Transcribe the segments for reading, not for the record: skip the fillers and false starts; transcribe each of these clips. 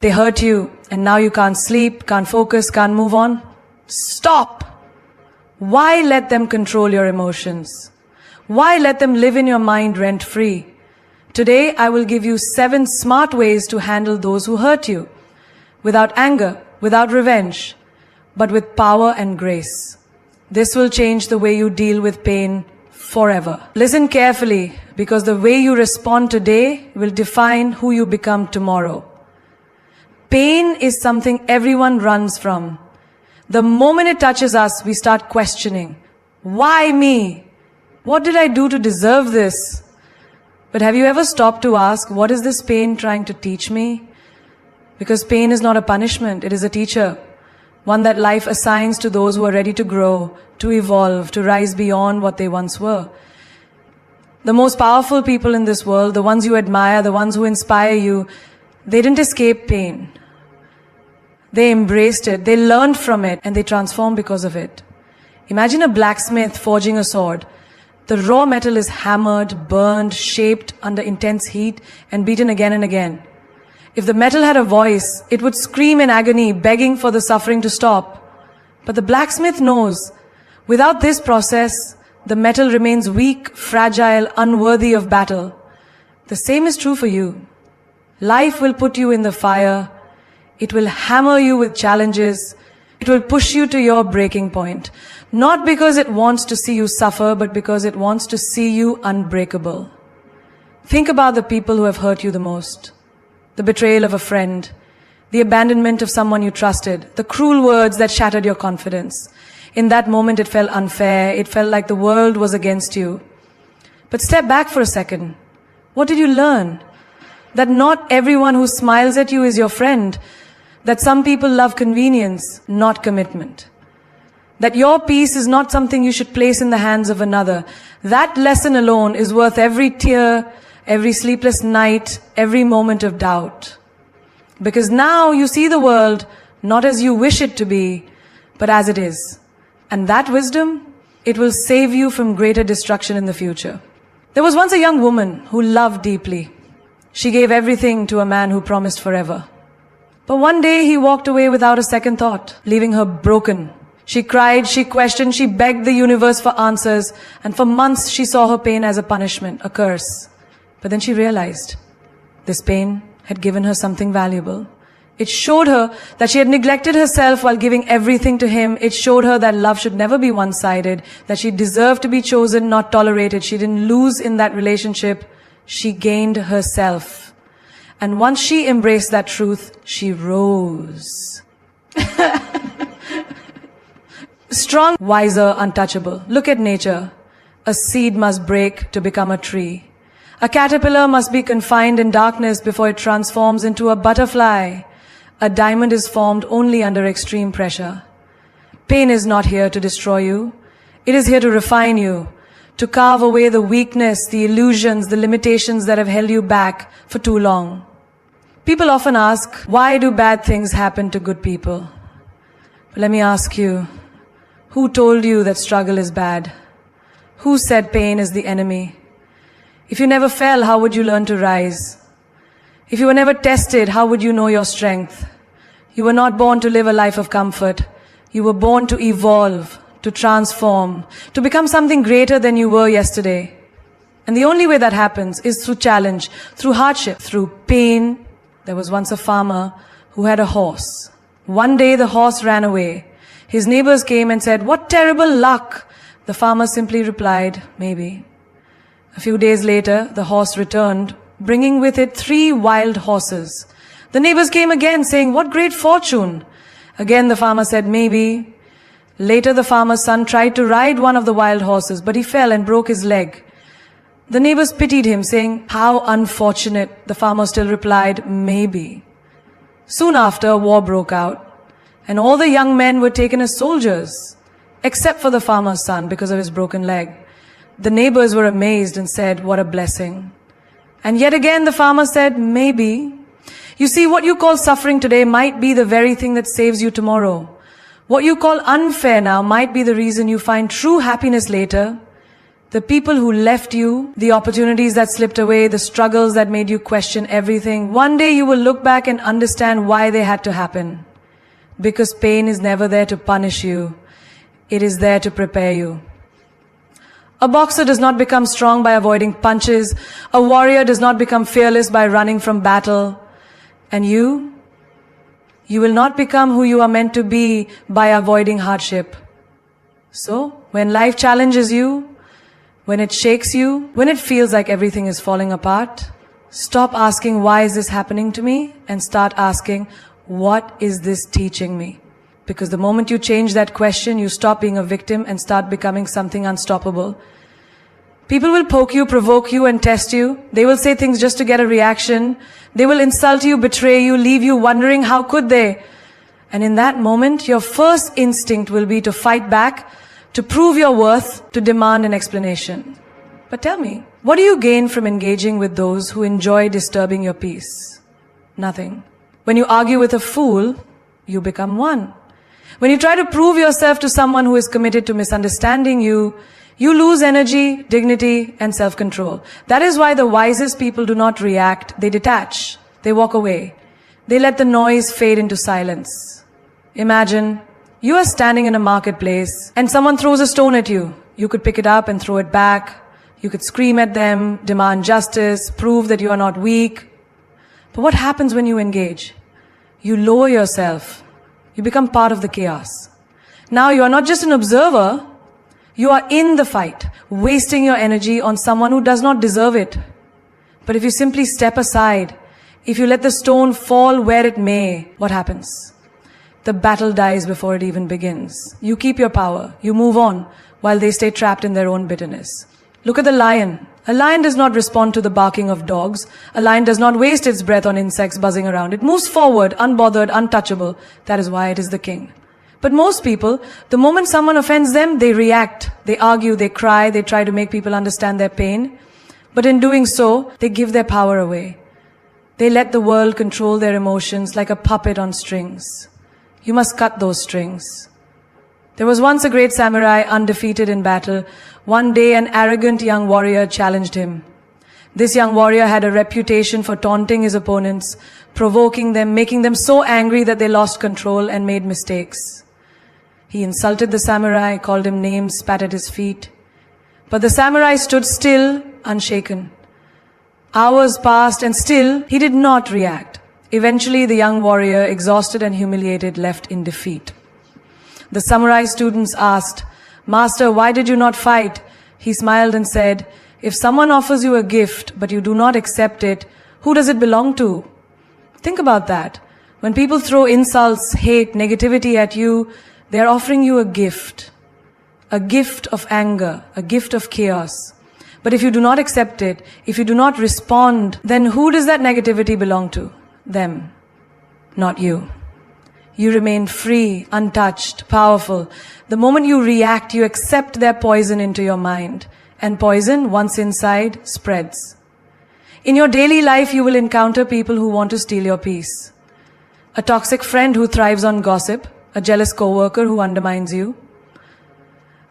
They hurt you, and now you can't sleep, can't focus, can't move on. Stop! Why let them control your emotions? Why let them live in your mind rent-free? Today, I will give you 7 smart ways to handle those who hurt you. Without anger, without revenge, but with power and grace. This will change the way you deal with pain forever. Listen carefully, because the way you respond today will define who you become tomorrow. Pain is something everyone runs from. The moment it touches us, we start questioning. Why me? What did I do to deserve this? But have you ever stopped to ask, what is this pain trying to teach me? Because pain is not a punishment, it is a teacher. One that life assigns to those who are ready to grow, to evolve, to rise beyond what they once were. The most powerful people in this world, the ones you admire, the ones who inspire you, they didn't escape pain. They embraced it, they learned from it, and they transformed because of it. Imagine a blacksmith forging a sword. The raw metal is hammered, burned, shaped under intense heat, and beaten again and again. If the metal had a voice, it would scream in agony, begging for the suffering to stop. But the blacksmith knows, without this process, the metal remains weak, fragile, unworthy of battle. The same is true for you. Life will put you in the fire. It will hammer you with challenges. It will push you to your breaking point. Not because it wants to see you suffer, but because it wants to see you unbreakable. Think about the people who have hurt you the most. The betrayal of a friend, the abandonment of someone you trusted, the cruel words that shattered your confidence. In that moment, it felt unfair. It felt like the world was against you. But step back for a second. What did you learn? That not everyone who smiles at you is your friend. That some people love convenience, not commitment. That your peace is not something you should place in the hands of another. That lesson alone is worth every tear, every sleepless night, every moment of doubt. Because now you see the world not as you wish it to be, but as it is. And that wisdom, it will save you from greater destruction in the future. There was once a young woman who loved deeply. She gave everything to a man who promised forever. But one day he walked away without a second thought, leaving her broken. She cried, she questioned, she begged the universe for answers, and for months she saw her pain as a punishment, a curse. But then she realized this pain had given her something valuable. It showed her that she had neglected herself while giving everything to him. It showed her that love should never be one-sided, that she deserved to be chosen, not tolerated. She didn't lose in that relationship. She gained herself. And once she embraced that truth, she rose. Strong, wiser, untouchable. Look at nature. A seed must break to become a tree. A caterpillar must be confined in darkness before it transforms into a butterfly. A diamond is formed only under extreme pressure. Pain is not here to destroy you. It is here to refine you, to carve away the weakness, the illusions, the limitations that have held you back for too long. People often ask, why do bad things happen to good people? But let me ask you, who told you that struggle is bad? Who said pain is the enemy? If you never fell, how would you learn to rise? If you were never tested, how would you know your strength? You were not born to live a life of comfort. You were born to evolve, to transform, to become something greater than you were yesterday. And the only way that happens is through challenge, through hardship, through pain. There was once a farmer who had a horse. One day the horse ran away. His neighbors came and said, "What terrible luck!" The farmer simply replied, "Maybe." A few days later, the horse returned, bringing with it 3 wild horses. The neighbors came again, saying, "What great fortune!" Again the farmer said, "Maybe." Later the farmer's son tried to ride one of the wild horses, but he fell and broke his leg. The neighbors pitied him, saying, "How unfortunate." The farmer still replied, "Maybe." Soon after, war broke out, and all the young men were taken as soldiers, except for the farmer's son because of his broken leg. The neighbors were amazed and said, "What a blessing." And yet again the farmer said, "Maybe." You see, what you call suffering today might be the very thing that saves you tomorrow. What you call unfair now might be the reason you find true happiness later. The people who left you, the opportunities that slipped away, the struggles that made you question everything, one day you will look back and understand why they had to happen. Because pain is never there to punish you. It is there to prepare you. A boxer does not become strong by avoiding punches. A warrior does not become fearless by running from battle. And you will not become who you are meant to be by avoiding hardship. So, when life challenges you, when it shakes you, when it feels like everything is falling apart, stop asking, why is this happening to me? And start asking, what is this teaching me? Because the moment you change that question, you stop being a victim and start becoming something unstoppable. People will poke you, provoke you, and test you. They will say things just to get a reaction. They will insult you, betray you, leave you wondering how could they. And in that moment, your first instinct will be to fight back, to prove your worth, to demand an explanation. But tell me, what do you gain from engaging with those who enjoy disturbing your peace? Nothing. When you argue with a fool, you become one. When you try to prove yourself to someone who is committed to misunderstanding you, you lose energy, dignity, and self-control. That is why the wisest people do not react, they detach, they walk away. They let the noise fade into silence. Imagine, you are standing in a marketplace and someone throws a stone at you. You could pick it up and throw it back. You could scream at them, demand justice, prove that you are not weak. But what happens when you engage? You lower yourself. You become part of the chaos. Now you are not just an observer, you are in the fight, wasting your energy on someone who does not deserve it. But if you simply step aside, if you let the stone fall where it may, what happens? The battle dies before it even begins. You keep your power, you move on, while they stay trapped in their own bitterness. Look at the lion. A lion does not respond to the barking of dogs. A lion does not waste its breath on insects buzzing around. It moves forward, unbothered, untouchable. That is why it is the king. But most people, the moment someone offends them, they react, they argue, they cry, they try to make people understand their pain. But in doing so, they give their power away. They let the world control their emotions like a puppet on strings. You must cut those strings. There was once a great samurai undefeated in battle. One day an arrogant young warrior challenged him. This young warrior had a reputation for taunting his opponents, provoking them, making them so angry that they lost control and made mistakes. He insulted the samurai, called him names, spat at his feet. But the samurai stood still, unshaken. Hours passed and still he did not react. Eventually the young warrior, exhausted and humiliated, left in defeat. The samurai students asked, "Master, why did you not fight?" He smiled and said, "If someone offers you a gift but you do not accept it, who does it belong to?" Think about that. When people throw insults, hate, negativity at you, they are offering you a gift of anger, a gift of chaos. But if you do not accept it, if you do not respond, then who does that negativity belong to? Them, not you. You remain free, untouched, powerful. The moment you react, you accept their poison into your mind. And poison, once inside, spreads. In your daily life, you will encounter people who want to steal your peace. A toxic friend who thrives on gossip, a jealous coworker who undermines you,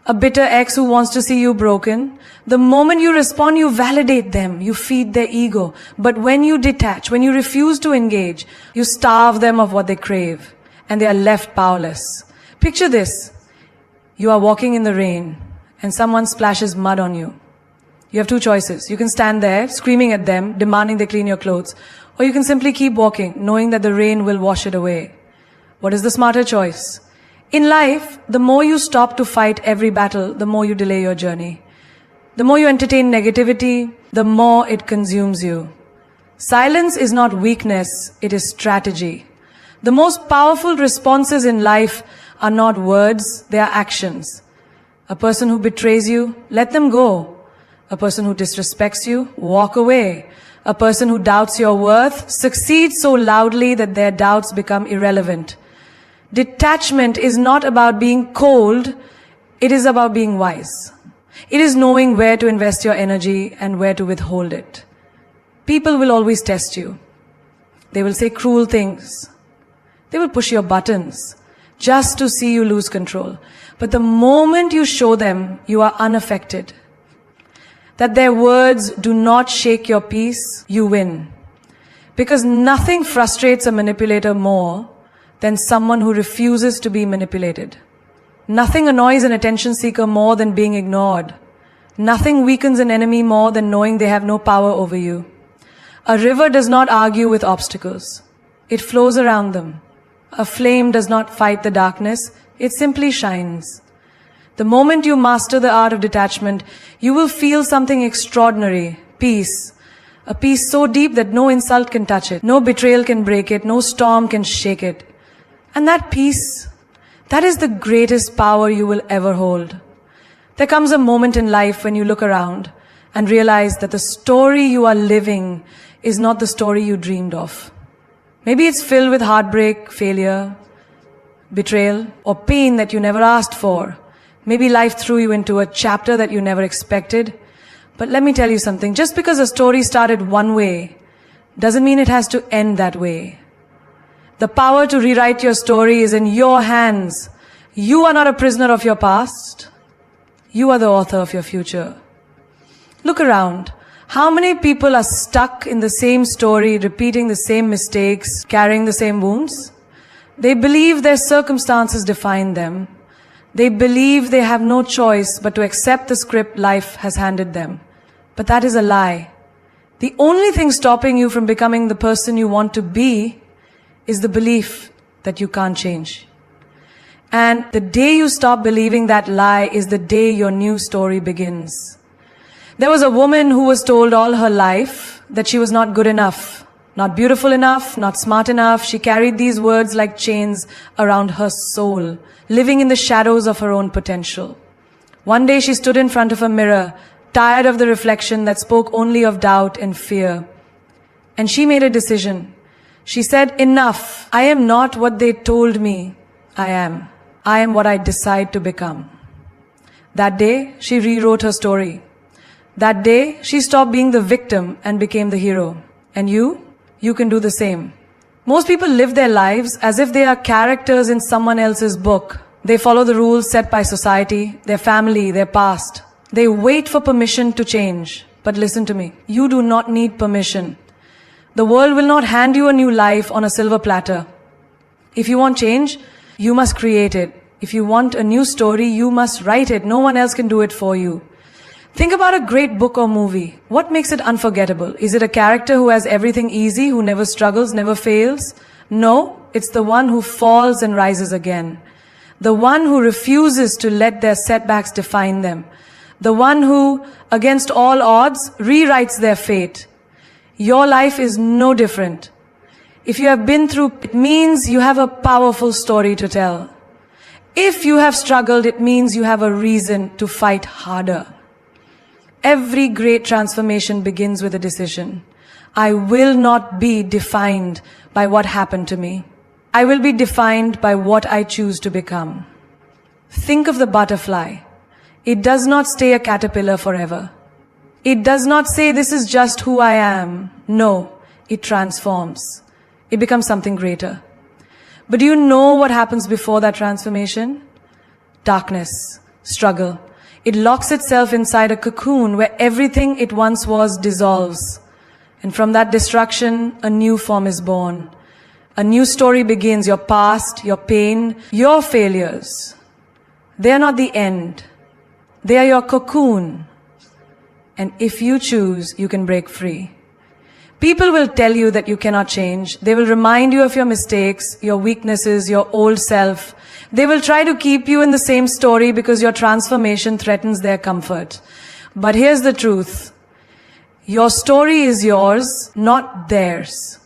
a bitter ex who wants to see you broken. The moment you respond, you validate them, you feed their ego. But when you detach, when you refuse to engage, you starve them of what they crave, and they are left powerless. Picture this. You are walking in the rain, and someone splashes mud on you. You have two choices. You can stand there, screaming at them, demanding they clean your clothes, or you can simply keep walking, knowing that the rain will wash it away. What is the smarter choice? In life, the more you stop to fight every battle, the more you delay your journey. The more you entertain negativity, the more it consumes you. Silence is not weakness, it is strategy. The most powerful responses in life are not words, they are actions. A person who betrays you, let them go. A person who disrespects you, walk away. A person who doubts your worth, succeeds so loudly that their doubts become irrelevant. Detachment is not about being cold, it is about being wise. It is knowing where to invest your energy and where to withhold it. People will always test you. They will say cruel things. They will push your buttons just to see you lose control. But the moment you show them you are unaffected, that their words do not shake your peace, you win. Because nothing frustrates a manipulator more than someone who refuses to be manipulated. Nothing annoys an attention seeker more than being ignored. Nothing weakens an enemy more than knowing they have no power over you. A river does not argue with obstacles. It flows around them. A flame does not fight the darkness. It simply shines. The moment you master the art of detachment, you will feel something extraordinary, peace. A peace so deep that no insult can touch it, no betrayal can break it, no storm can shake it. And that peace, that is the greatest power you will ever hold. There comes a moment in life when you look around and realize that the story you are living is not the story you dreamed of. Maybe it's filled with heartbreak, failure, betrayal, or pain that you never asked for. Maybe life threw you into a chapter that you never expected. But let me tell you something. Just because a story started one way doesn't mean it has to end that way. The power to rewrite your story is in your hands. You are not a prisoner of your past. You are the author of your future. Look around. How many people are stuck in the same story, repeating the same mistakes, carrying the same wounds? They believe their circumstances define them. They believe they have no choice but to accept the script life has handed them. But that is a lie. The only thing stopping you from becoming the person you want to be is the belief that you can't change. And the day you stop believing that lie is the day your new story begins. There was a woman who was told all her life that she was not good enough, not beautiful enough, not smart enough. She carried these words like chains around her soul, living in the shadows of her own potential. One day she stood in front of a mirror, tired of the reflection that spoke only of doubt and fear. And she made a decision. She said, "Enough. I am not what they told me I am. I am what I decide to become." That day, she rewrote her story. That day, she stopped being the victim and became the hero. And you can do the same. Most people live their lives as if they are characters in someone else's book. They follow the rules set by society, their family, their past. They wait for permission to change. But listen to me, you do not need permission. The world will not hand you a new life on a silver platter. If you want change, you must create it. If you want a new story, you must write it. No one else can do it for you. Think about a great book or movie. What makes it unforgettable? Is it a character who has everything easy, who never struggles, never fails? No, it's the one who falls and rises again. The one who refuses to let their setbacks define them. The one who, against all odds, rewrites their fate. Your life is no different. If you have been through, it means you have a powerful story to tell. If you have struggled, it means you have a reason to fight harder. Every great transformation begins with a decision. I will not be defined by what happened to me. I will be defined by what I choose to become. Think of the butterfly. It does not stay a caterpillar forever. It does not say, "This is just who I am." No, it transforms. It becomes something greater. But do you know what happens before that transformation? Darkness, struggle. It locks itself inside a cocoon where everything it once was dissolves. And from that destruction, a new form is born. A new story begins. Your past, your pain, your failures. They are not the end. They are your cocoon. And if you choose, you can break free. People will tell you that you cannot change. They will remind you of your mistakes, your weaknesses, your old self. They will try to keep you in the same story because your transformation threatens their comfort. But here's the truth. Your story is yours, not theirs.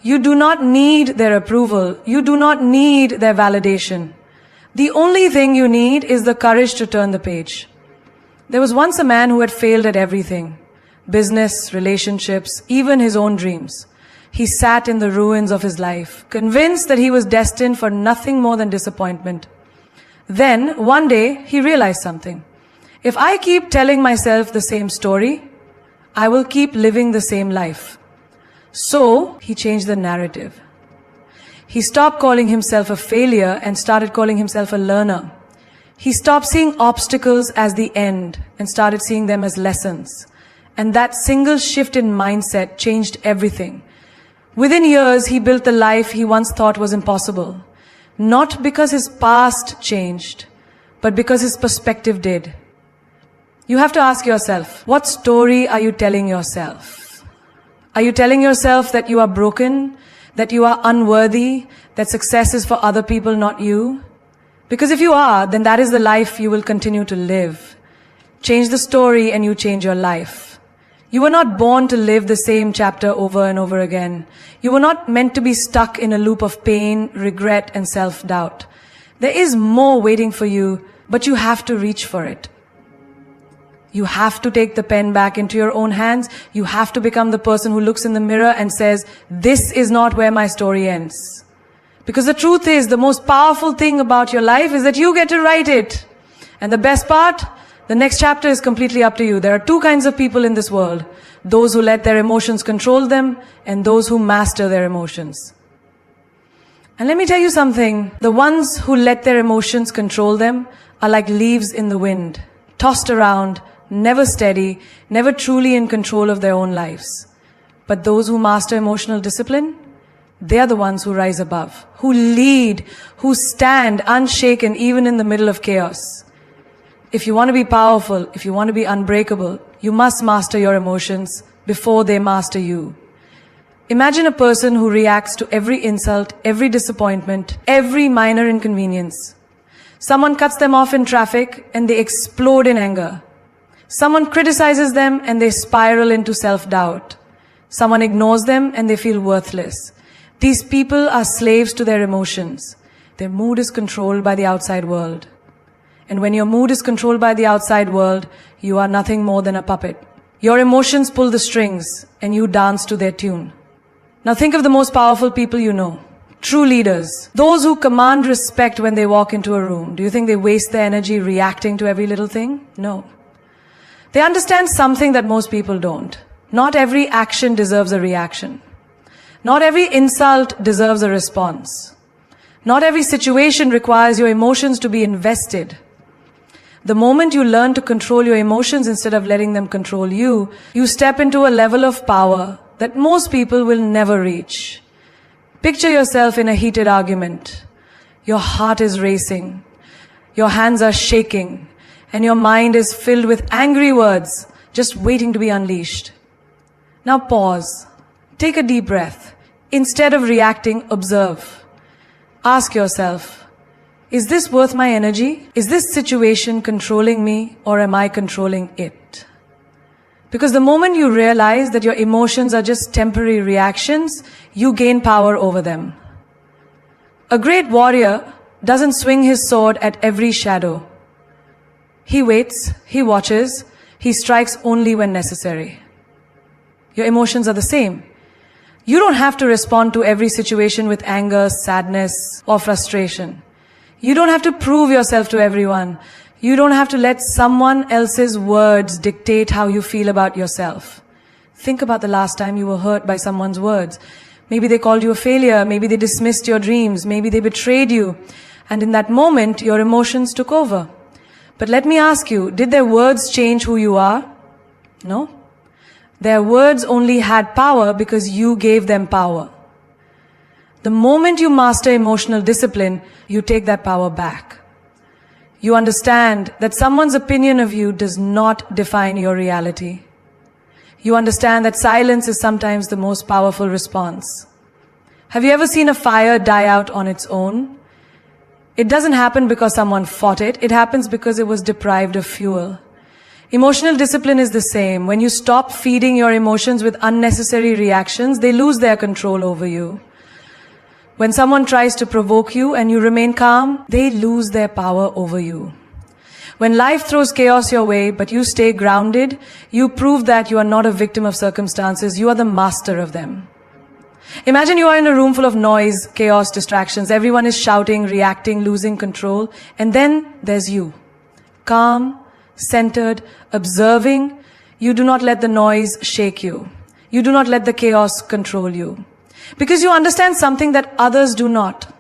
You do not need their approval. You do not need their validation. The only thing you need is the courage to turn the page. There was once a man who had failed at everything. Business, relationships, even his own dreams. He sat in the ruins of his life, convinced that he was destined for nothing more than disappointment. Then, one day, he realized something. If I keep telling myself the same story, I will keep living the same life. So, he changed the narrative. He stopped calling himself a failure and started calling himself a learner. He stopped seeing obstacles as the end and started seeing them as lessons. And that single shift in mindset changed everything. Within years, he built the life he once thought was impossible. Not because his past changed, but because his perspective did. You have to ask yourself, what story are you telling yourself? Are you telling yourself that you are broken, that you are unworthy, that success is for other people, not you? Because if you are, then that is the life you will continue to live. Change the story and you change your life. You were not born to live the same chapter over and over again. You were not meant to be stuck in a loop of pain, regret, and self-doubt. There is more waiting for you, but you have to reach for it. You have to take the pen back into your own hands. You have to become the person who looks in the mirror and says, this is not where my story ends. Because the truth is, the most powerful thing about your life is that you get to write it. And the best part, the next chapter is completely up to you. There are two kinds of people in this world. Those who let their emotions control them and those who master their emotions. And let me tell you something. The ones who let their emotions control them are like leaves in the wind, tossed around, never steady, never truly in control of their own lives. But those who master emotional discipline, they are the ones who rise above, who lead, who stand unshaken even in the middle of chaos. If you want to be powerful, if you want to be unbreakable, you must master your emotions before they master you. Imagine a person who reacts to every insult, every disappointment, every minor inconvenience. Someone cuts them off in traffic and they explode in anger. Someone criticizes them and they spiral into self-doubt. Someone ignores them and they feel worthless. These people are slaves to their emotions. Their mood is controlled by the outside world. And when your mood is controlled by the outside world, you are nothing more than a puppet. Your emotions pull the strings and you dance to their tune. Now think of the most powerful people you know. True leaders. Those who command respect when they walk into a room. Do you think they waste their energy reacting to every little thing? No. They understand something that most people don't. Not every action deserves a reaction. Not every insult deserves a response. Not every situation requires your emotions to be invested. The moment you learn to control your emotions instead of letting them control you, you step into a level of power that most people will never reach. Picture yourself in a heated argument. Your heart is racing. Your hands are shaking. And your mind is filled with angry words, just waiting to be unleashed. Now pause. Take a deep breath. Instead of reacting, observe. Ask yourself, is this worth my energy? Is this situation controlling me or am I controlling it? Because the moment you realize that your emotions are just temporary reactions, you gain power over them. A great warrior doesn't swing his sword at every shadow. He waits, he watches, he strikes only when necessary. Your emotions are the same. You don't have to respond to every situation with anger, sadness, or frustration. You don't have to prove yourself to everyone. You don't have to let someone else's words dictate how you feel about yourself. Think about the last time you were hurt by someone's words. Maybe they called you a failure, maybe they dismissed your dreams, maybe they betrayed you. And in that moment, your emotions took over. But let me ask you, did their words change who you are? No. Their words only had power because you gave them power. The moment you master emotional discipline, you take that power back. You understand that someone's opinion of you does not define your reality. You understand that silence is sometimes the most powerful response. Have you ever seen a fire die out on its own? It doesn't happen because someone fought it. It happens because it was deprived of fuel. Emotional discipline is the same. When you stop feeding your emotions with unnecessary reactions, they lose their control over you. When someone tries to provoke you and you remain calm, they lose their power over you. When life throws chaos your way, but you stay grounded, you prove that you are not a victim of circumstances, you are the master of them. Imagine you are in a room full of noise, chaos, distractions. Everyone is shouting, reacting, losing control. And then there's you. Calm, centered, observing. You do not let the noise shake you. You do not let the chaos control you. Because you understand something that others do not.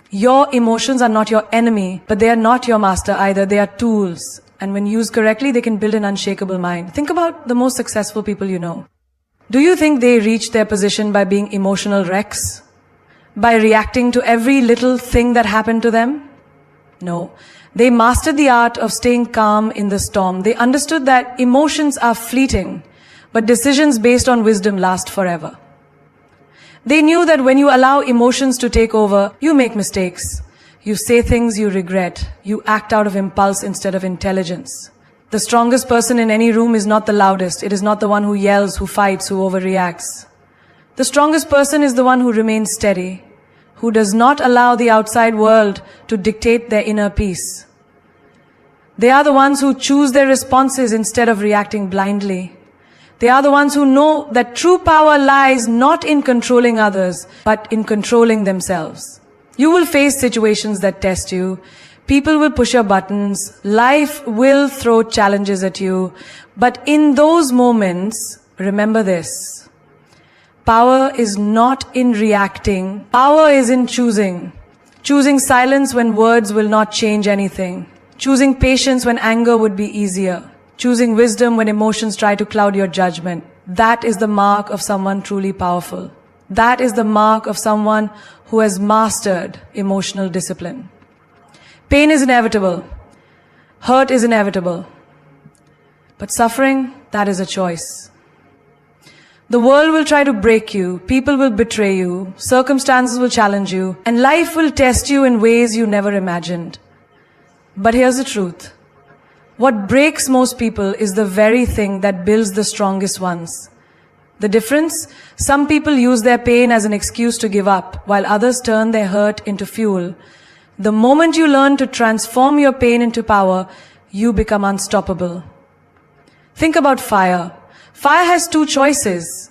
Your emotions are not your enemy, but they are not your master either. They are tools. And when used correctly, they can build an unshakable mind. Think about the most successful people you know. Do you think they reached their position by being emotional wrecks? By reacting to every little thing that happened to them? No. They mastered the art of staying calm in the storm. They understood that emotions are fleeting, but decisions based on wisdom last forever. They knew that when you allow emotions to take over, you make mistakes. You say things you regret. You act out of impulse instead of intelligence. The strongest person in any room is not the loudest. It is not the one who yells, who fights, who overreacts. The strongest person is the one who remains steady, who does not allow the outside world to dictate their inner peace. They are the ones who choose their responses instead of reacting blindly. They are the ones who know that true power lies not in controlling others, but in controlling themselves. You will face situations that test you. People will push your buttons. Life will throw challenges at you. But in those moments, remember this. Power is not in reacting. Power is in choosing. Choosing silence when words will not change anything. Choosing patience when anger would be easier. Choosing wisdom when emotions try to cloud your judgment. That is the mark of someone truly powerful. That is the mark of someone who has mastered emotional discipline. Pain is inevitable. Hurt is inevitable. But suffering, that is a choice. The world will try to break you, people will betray you, circumstances will challenge you, and life will test you in ways you never imagined. But here's the truth. What breaks most people is the very thing that builds the strongest ones. The difference? Some people use their pain as an excuse to give up, while others turn their hurt into fuel. The moment you learn to transform your pain into power, you become unstoppable. Think about fire. Fire has two choices.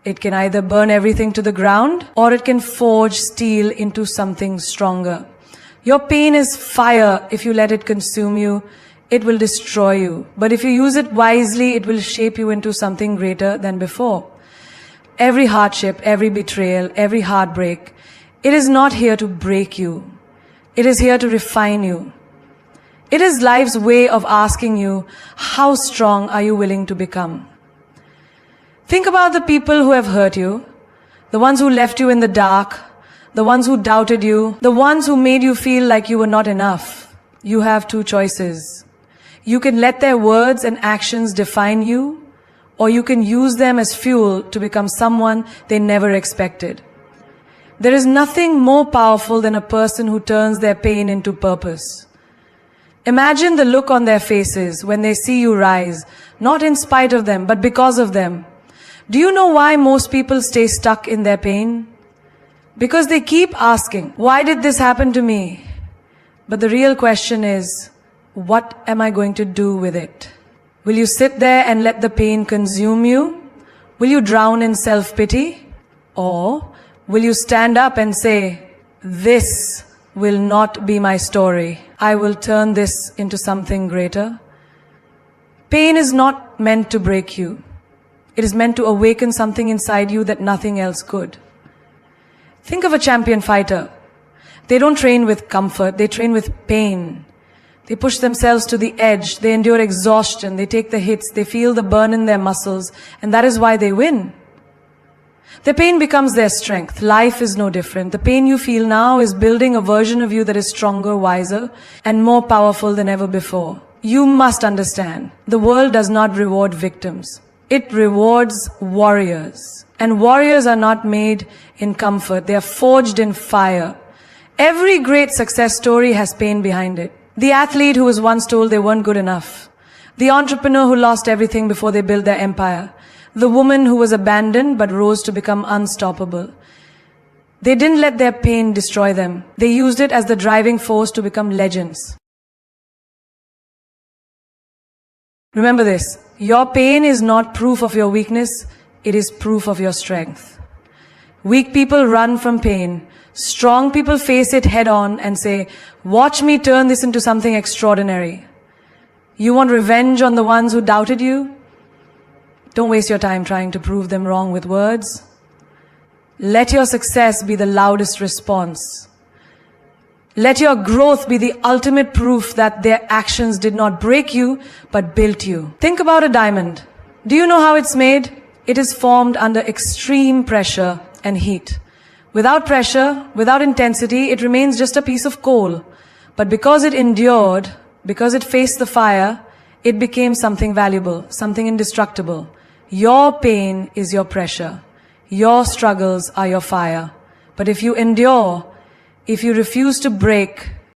It can either burn everything to the ground, or it can forge steel into something stronger. Your pain is fire. If you let it consume you, it will destroy you. But if you use it wisely, it will shape you into something greater than before. Every hardship, every betrayal, every heartbreak, it is not here to break you. It is here to refine you. It is life's way of asking you, how strong are you willing to become? Think about the people who have hurt you, the ones who left you in the dark, the ones who doubted you, the ones who made you feel like you were not enough. You have two choices. You can let their words and actions define you, or you can use them as fuel to become someone they never expected. There is nothing more powerful than a person who turns their pain into purpose. Imagine the look on their faces when they see you rise, not in spite of them, but because of them. Do you know why most people stay stuck in their pain? Because they keep asking, why did this happen to me? But the real question is, what am I going to do with it? Will you sit there and let the pain consume you? Will you drown in self-pity? Or will you stand up and say, this will not be my story. I will turn this into something greater. Pain is not meant to break you. It is meant to awaken something inside you that nothing else could. Think of a champion fighter. They don't train with comfort, they train with pain. They push themselves to the edge, they endure exhaustion, they take the hits, they feel the burn in their muscles, and that is why they win. Their pain becomes their strength. Life is no different. The pain you feel now is building a version of you that is stronger, wiser, and more powerful than ever before. You must understand, the world does not reward victims. It rewards warriors. And warriors are not made in comfort. They are forged in fire. Every great success story has pain behind it. The athlete who was once told they weren't good enough. The entrepreneur who lost everything before they built their empire. The woman who was abandoned but rose to become unstoppable. They didn't let their pain destroy them. They used it as the driving force to become legends. Remember this, your pain is not proof of your weakness, it is proof of your strength. Weak people run from pain. Strong people face it head on and say, watch me turn this into something extraordinary. You want revenge on the ones who doubted you? Don't waste your time trying to prove them wrong with words. Let your success be the loudest response. Let your growth be the ultimate proof that their actions did not break you, but built you. Think about a diamond. Do you know how it's made? It is formed under extreme pressure and heat. Without pressure, without intensity, it remains just a piece of coal. But because it endured, because it faced the fire, it became something valuable, something indestructible. Your pain is your pressure. Your struggles are your fire. But if you endure, if you refuse to break,